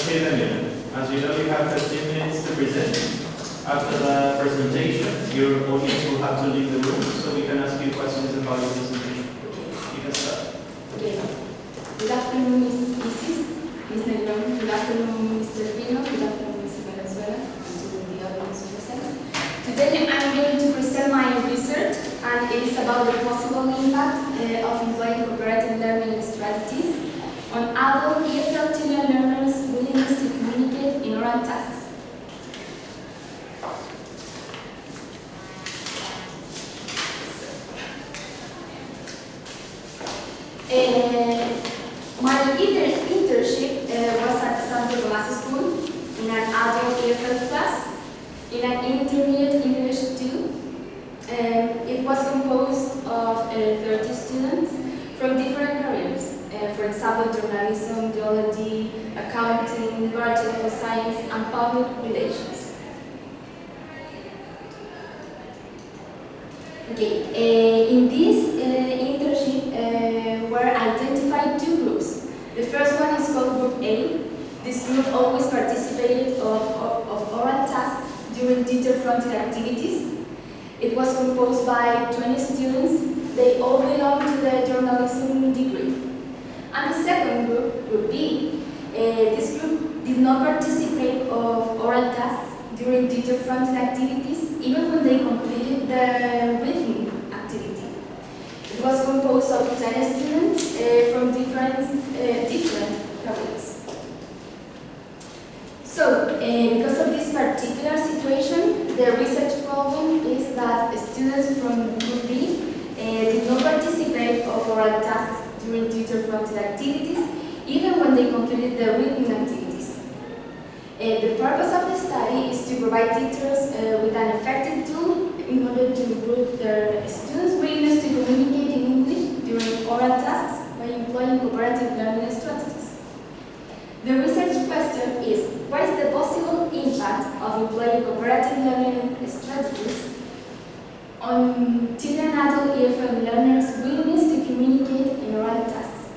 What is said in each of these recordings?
Okay, Daniel. As you know, you have 15 minutes to present. After the presentation, your audience will have to leave the room, so we can ask you questions about your presentation. You can start. Okay. Good afternoon, Ms. Negron. Good afternoon, Mr. Pino. Good afternoon, Ms. Venezuela, and to the audience present. Today, I'm going to present my research, and it is about the possible impact of employing cooperative learning strategies on adult EFL Chilean learners' willingness to communicate in oral tasks. My internship was at Santo Tomás School in an adult EFL class in an intermediate English 2. It was composed of 30 students from different careers. For example, journalism, geology, accounting, biological science, and public relations. Okay, in this internship were identified two groups. The first one is called Group A. This group always participated of oral tasks during teacher-fronted activities. It was composed by 20 students. They all belong to the journalism degree. And the second group, Group B, this group did not participate of oral tasks during teacher-fronted activities, even when they completed the reading activity. It was composed of 10 students from different careers. So, because of this particular situation, the research problem is that students from Group B did not participate of oral tasks during teacher-fronted activities, even when they completed the reading activities. The purpose of the study is to provide teachers with an effective tool in order to improve their students' willingness to communicate in English during oral tasks by employing cooperative learning strategies. The research question is, what is the possible impact of employing cooperative learning strategies on Chilean adult EFL learners' willingness to communicate in oral tasks?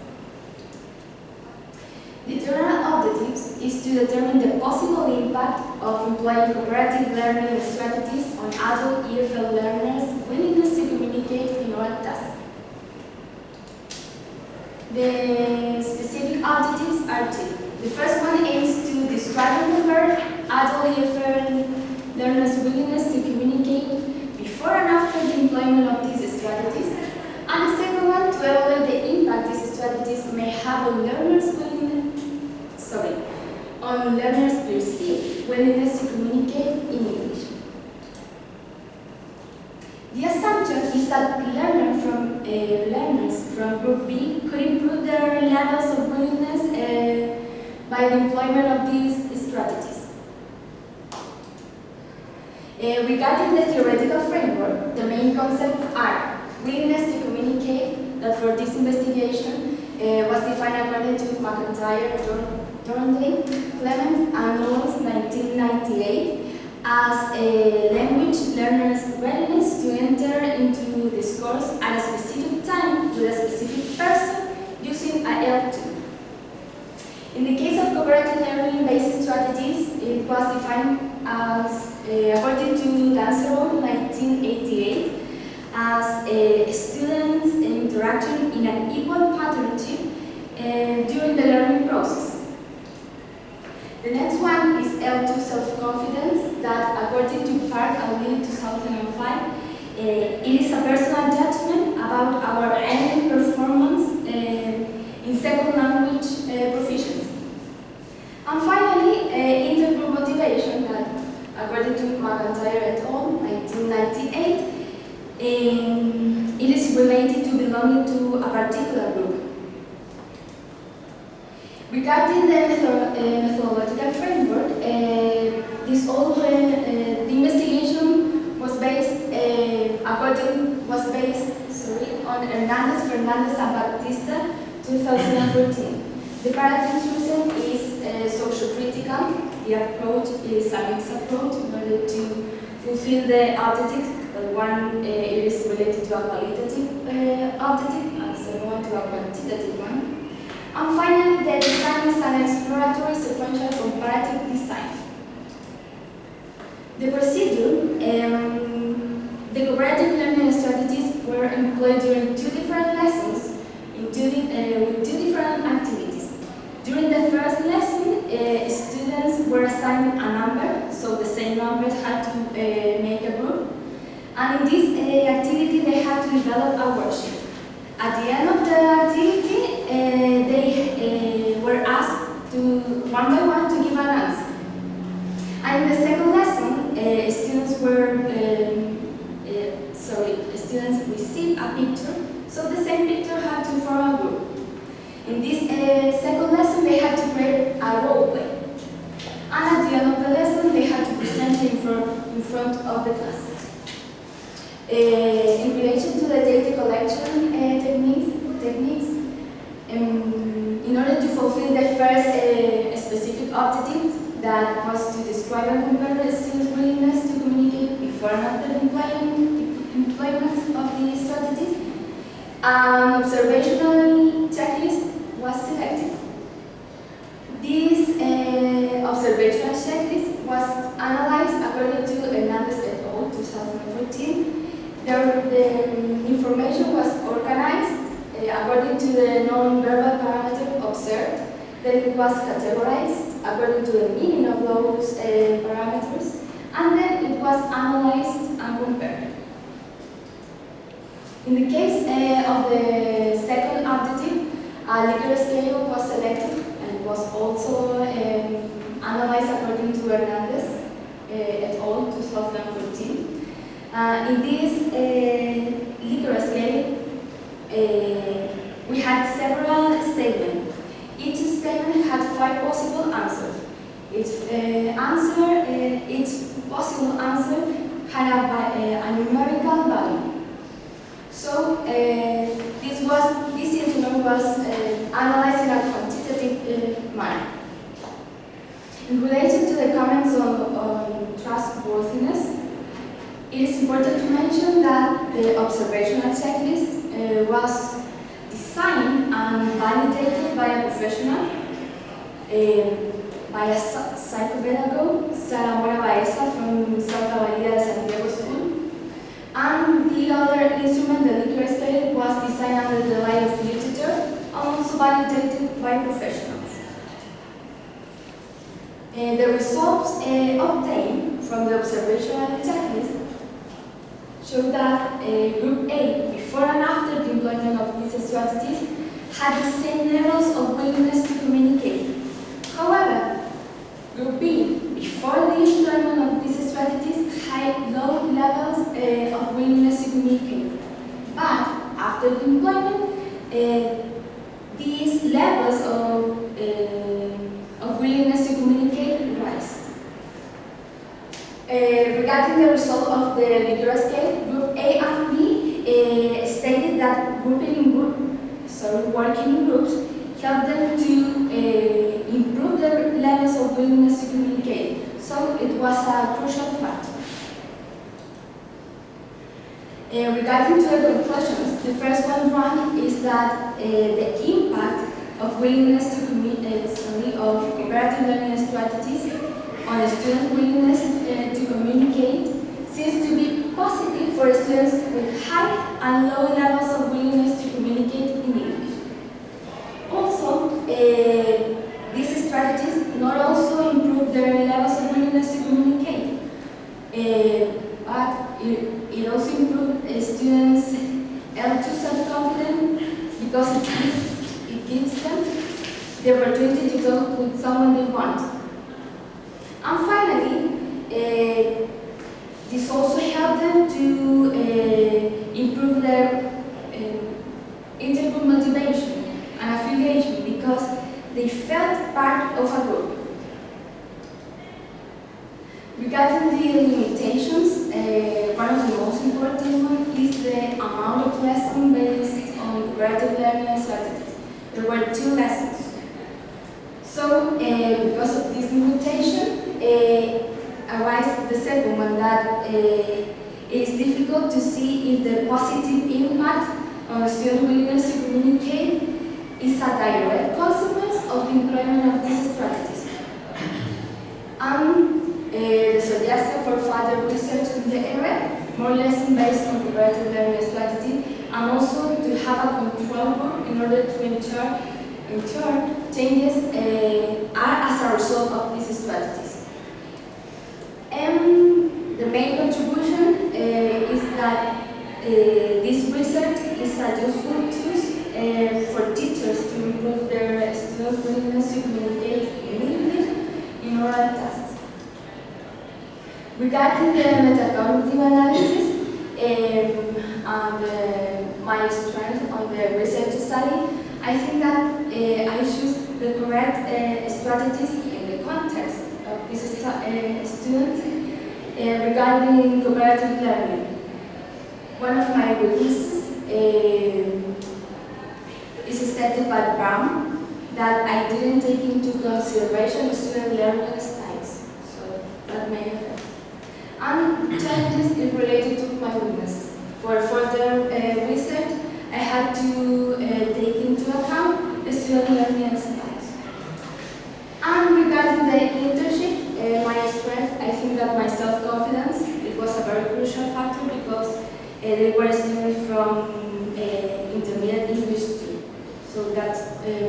The general objectives is to determine the possible impact of employing cooperative learning strategies on adult EFL learners' willingness to communicate in oral tasks. The specific objectives are two. The first one aims to describe and compare adult EFL learners' willingness to communicate before and after the employment of these strategies, and the second one to evaluate the impact these strategies may have on learners' perceived willingness to communicate in English. The assumption is that learners from Group B could improve their levels of willingness by the employment of these strategies. Regarding the theoretical framework, the main concepts are willingness to communicate, that for this investigation was defined according to McIntyre, Thorndike, Clement, and Knowles, 1998, as a language learner's readiness to enter into discourse at a specific time with a specific person using a L2. In the case of cooperative learning-based strategies, it was defined as, according to Danseron, 1988, as students' interaction in an equal partnership during the learning process. The next one is L2 self-confidence, that according to Park and Lee 2005, it is a personal judgment about our own performance in second language proficiency. And finally, intergroup motivation, that according to McIntyre et al., 1998, it is related to belonging to a particular group. Regarding the methodological framework, the investigation was based on Hernandez, Fernandez, and Baptista, 2014. The paradigm chosen is social-critical. The approach is a mixed approach in order to fulfill the objectives. One is related to a qualitative objective, and the second one to a quantitative one. And finally, the design is an exploratory sequential comparative design. The procedure, the cooperative learning strategies were employed during 2 different lessons, including with 2 different activities. During the first lesson, students were assigned a number, so the same numbers had to make a group. And in this activity, they had to develop a worksheet. At the end of the activity, they were asked to, one by one, to give an answer. And in the second lesson, students received a picture, so the same picture had to form a group. In this second lesson, they had to create a role play. And at the end of the lesson, they had to present in front of the class. In relation to the data collection techniques, in order to fulfill the first specific objective, that was to describe and compare the students' willingness to communicate before and after the employment of the strategies, an observational checklist was selected. This observational checklist was analyzed according to Hernandez et al. 2014. The information was organized according to the non-verbal parameter observed. Then it was categorized according to the meaning of those parameters, and then it was analyzed and compared. In the case of the second objective, a Likert scale was selected and was also analyzed according to Hernandez et al. 2014. In this Likert scale, we had several statements. Each statement had 5 possible answers. Each possible answer had a numerical value. So this instrument was analyzed in a quantitative manner. In relation to the comments on trustworthiness, it is important to mention that the observational checklist was designed and validated by a professional, by a psychopedagogue, Sara Mora Baeza from Santa Maria de Santiago School. And the other instrument, the Likert scale, was designed under the light of literature and also validated by professionals. The results obtained from the observational checklist show that Group A, before and after the employment of these strategies, had the same levels of willingness to communicate. However, Group B, before the employment of these strategies, had low levels of willingness to communicate. But after the employment, these levels of willingness to communicate rise. Regarding the result of the Likert scale, Group A and B stated that working in groups helped them to improve their levels of willingness to communicate. So it was a crucial factor. Regarding to the conclusions, the first one drawn is that the impact of willingness to communicate, of cooperative learning strategies on the students' willingness to communicate seems to be positive for students with high and low levels of willingness to communicate in English. Also, these strategies not also improve their levels of willingness to communicate, but it also improves students' L2 self-confidence because it gives them the opportunity to talk with someone they want. And finally, this also helped them to improve their intergroup motivation and affiliation because they felt part of a group. Regarding the limitations, one of the most important ones is the amount of lessons based on cooperative learning strategies. There were 2 lessons. So, because of this limitation, arises the second one, that it is difficult to see if the positive impact on student willingness to communicate is a direct consequence of the employment of these strategies. And the suggestion for further research in the area, more or less based on comparative learning strategy, and also to have a control group in order to ensure changes are as a result of these strategies. And the main contribution is that this research is a useful tool for teachers to improve their students' willingness to communicate in English in oral tasks. Regarding the metacognitive analysis and my strength on the research study, I think that I choose the correct strategies in the context of these students regarding comparative learning. One of my weaknesses is stated by Brown that I didn't take into consideration student learning styles, so that may affect. And challenges is related to my weaknesses. For further research, I had to take into account the student learning styles. And regarding the internship, my strength, I think that my self-confidence, it was a very crucial factor because they were students from intermediate English too. So that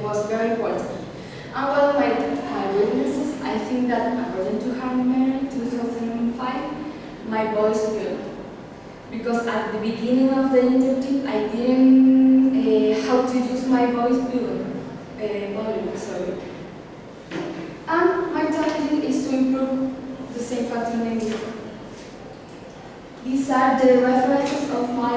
was very important. And one of my weaknesses, I think that according to Hammer in 2005, my voice grew. Because at the beginning of the internship, I didn't how to use my voice volume, sorry. And my challenge is to improve the same factor in English. These are the references of my